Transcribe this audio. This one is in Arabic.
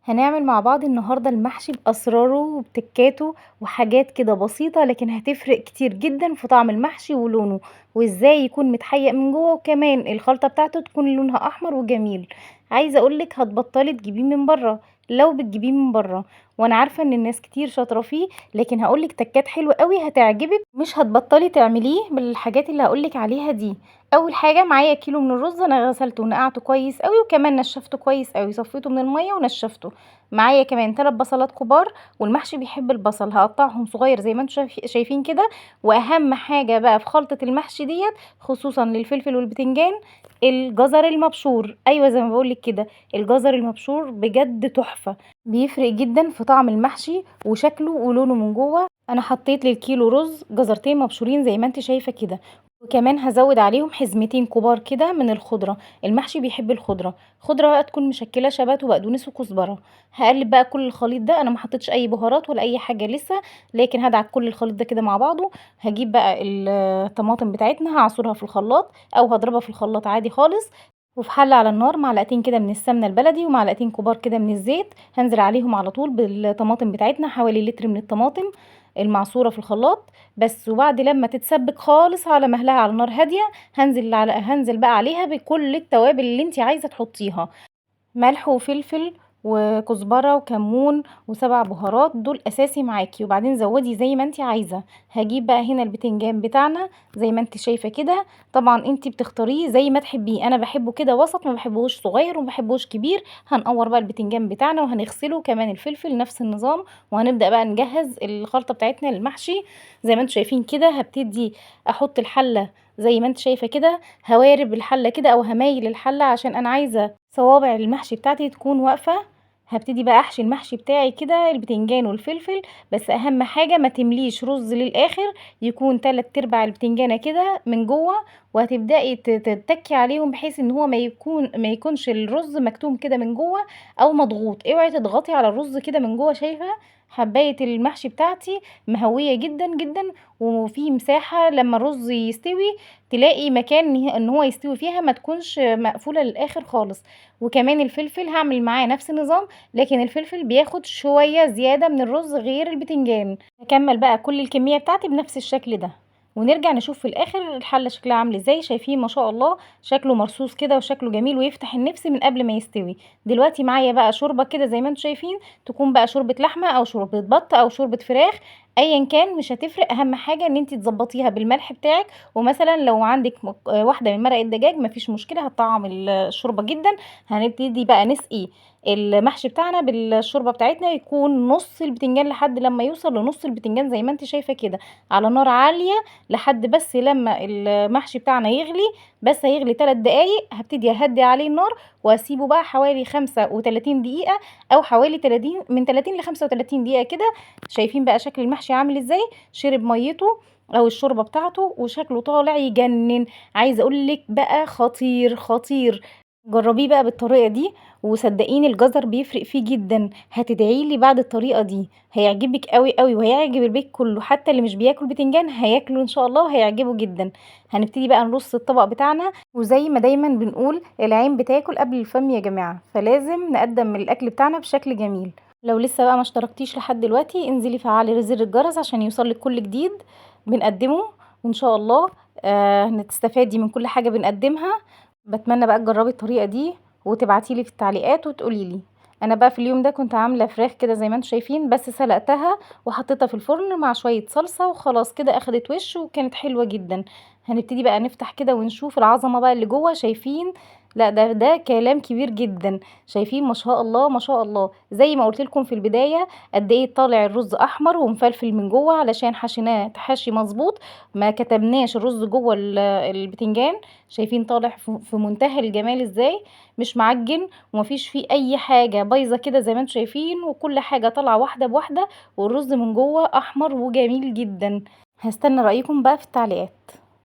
هنعمل مع بعض النهاردة المحشي بأسراره وبتكاته وحاجات كده بسيطة، لكن هتفرق كتير جدا في طعم المحشي ولونه، وازاي يكون متحيق من جوه، وكمان الخلطة بتاعته تكون لونها احمر وجميل. عايزة اقولك هتبطلي تجيبيه من بره لو بتجيبيه من بره، وانا عارفة ان الناس كتير شاطرة فيه، لكن هقولك تكات حلوة قوي هتعجبك، مش هتبطلي تعمليه بالحاجات اللي هقولك عليها دي. اول حاجة معايا كيلو من الرز، انا غسلته ونقعته كويس قوي، وكمان نشفته كويس قوي، صفيته من المية ونشفته. معايا كمان 3 بصلات كبار، والمحشي بيحب البصل، هقطعهم صغير زي ما انتم شايفين كده. واهم حاجة بقى في خلطة المحشي ديت، خصوصا للفلفل والبتنجان، الجزر المبشور. ايوه زي ما بقولك كده، الجزر المبشور بجد تحفة، بيفرق جدا في طعم المحشي وشكله ولونه من جوه. انا حطيت للكيلو رز جزرتين مبشورين زي ما انت شايفة كده، وكمان هزود عليهم حزمتين كبار كده من الخضرة. المحشي بيحب الخضرة، خضرة بقى تكون مشكلة شبت وبقدونس وكزبرة. هقلب بقى كل الخليط ده، انا ما حطيتش اي بهارات ولا اي حاجة لسه، لكن هدعك كل الخليط ده كده مع بعضه. هجيب بقى الطماطم بتاعتنا هعصرها في الخلاط او هضربها في الخلاط عادي خالص. وفي حلة على النار معلقتين كده من السمنة البلدي ومعلقتين كبار كده من الزيت، هنزل عليهم على طول بالطماطم بتاعتنا، حوالي لتر من الطماطم المعصورة في الخلاط بس. وبعد لما تتسبك خالص على مهلها على نار هادية، هنزل بقى عليها بكل التوابل اللي انت عايزة تحطيها، ملح وفلفل وكزبرة وكمون وسبع بهارات، دول اساسي معاكي، وبعدين زودي زي ما انت عايزة. هجيب بقى هنا البتنجان بتاعنا زي ما انت شايفة كده، طبعا انت بتختاريه زي ما تحبيه، انا بحبه كده وسط، ما بحبهوش صغير وما بحبهوش كبير. هنقور بقى البتنجان بتاعنا وهنغسله، كمان الفلفل نفس النظام. وهنبدأ بقى نجهز الخلطة بتاعتنا للمحشي زي ما انتم شايفين كده. هبتدي احط الحلة زي ما انت شايفة كده، هوارب الحلة كده او همايل الحلة عشان انا عايزة صوابع المحشي بتاعتي تكون واقفة. هبتدي بقى احشي المحشي بتاعي كده، البتنجان والفلفل، بس اهم حاجة ما تمليش رز للاخر، يكون 3/4 البتنجانة كده من جوه. وهتبدأي تتكي عليهم بحيث ان هو ما يكونش الرز مكتوم كده من جوه او مضغوط. اوعي تضغطي على الرز كده من جوه. شايفة حباية المحشي بتاعتي مهوية جدا جدا، وفي مساحة لما الرز يستوي تلاقي مكان ان هو يستوي فيها، ما تكونش مقفولة للاخر خالص. وكمان الفلفل هعمل معاه نفس النظام، لكن الفلفل بياخد شوية زيادة من الرز غير البتنجان. هكمل بقى كل الكمية بتاعتي بنفس الشكل ده، ونرجع نشوف في الاخر الحله شكلها عامل ازاي. شايفين ما شاء الله شكله مرصوص كده وشكله جميل ويفتح النفس من قبل ما يستوي. دلوقتي معايا بقى شوربه كده زي ما انتم شايفين، تكون بقى شوربه لحمه او شوربه بط او شوربه فراخ، ايا كان مش هتفرق، اهم حاجه ان انت تظبطيها بالملح بتاعك. ومثلا لو عندك واحده من مرق الدجاج مفيش مشكله، هتطعم الشوربه جدا. هنبتدي بقى نسقي المحشي بتاعنا بالشوربه بتاعتنا، يكون نص البتنجان لحد لما يوصل لنص البتنجان زي ما انت شايفه كده، على نار عاليه لحد بس لما المحشي بتاعنا يغلي. بس هيغلي 3 دقايق، هبتدي اهدي عليه النار واسيبه بقى حوالي 35 دقيقه، او حوالي 30 من 30 ل 35 دقيقه كده. شايفين بقى شكل المحشي عامل ازاي، شرب ميته او الشوربه بتاعته وشكله طالع يجنن. عايزه اقول لك بقى خطير خطير، جربيه بقى بالطريقه دي، وصدقيني الجزر بيفرق فيه جدا. هتدعيلي بعد الطريقه دي، هيعجبك قوي قوي وهيعجب البيت كله، حتى اللي مش بياكل بتنجان هياكله ان شاء الله وهيعجبه جدا. هنبتدي بقى نرص الطبق بتاعنا، وزي ما دايما بنقول العين بتاكل قبل الفم يا جماعه، فلازم نقدم الاكل بتاعنا بشكل جميل. لو لسه بقى ما اشتركتيش لحد دلوقتي، انزلي فعلي زر الجرس عشان يوصلك كل جديد بنقدمه، وان شاء الله هتستفادي من كل حاجه بنقدمها. بتمنى بقى تجربي الطريقه دي وتبعتيلي في التعليقات وتقوليلي. انا بقى في اليوم ده كنت عامله فراخ كده زي ما انتم شايفين، بس سلقتها وحطيتها في الفرن مع شويه صلصه وخلاص كده اخدت وش وكانت حلوه جدا. هنبتدي بقى نفتح كده ونشوف العظمه بقى اللي جوه. شايفين؟ لا ده كلام كبير جدا. شايفين ما شاء الله ما شاء الله، زي ما قلت لكم في البدايه قد ايه طالع الرز احمر ومفلفل من جوه علشان حشيناه تحشي مظبوط، ما كتبناش الرز جوه البتنجان. شايفين طالع في منتهى الجمال ازاي، مش معجن ومفيش فيه اي حاجه بايظه كده زي ما انتم شايفين، وكل حاجه طالعه واحده بواحده، والرز من جوه احمر وجميل جدا. هستنى رايكم بقى في التعليقات.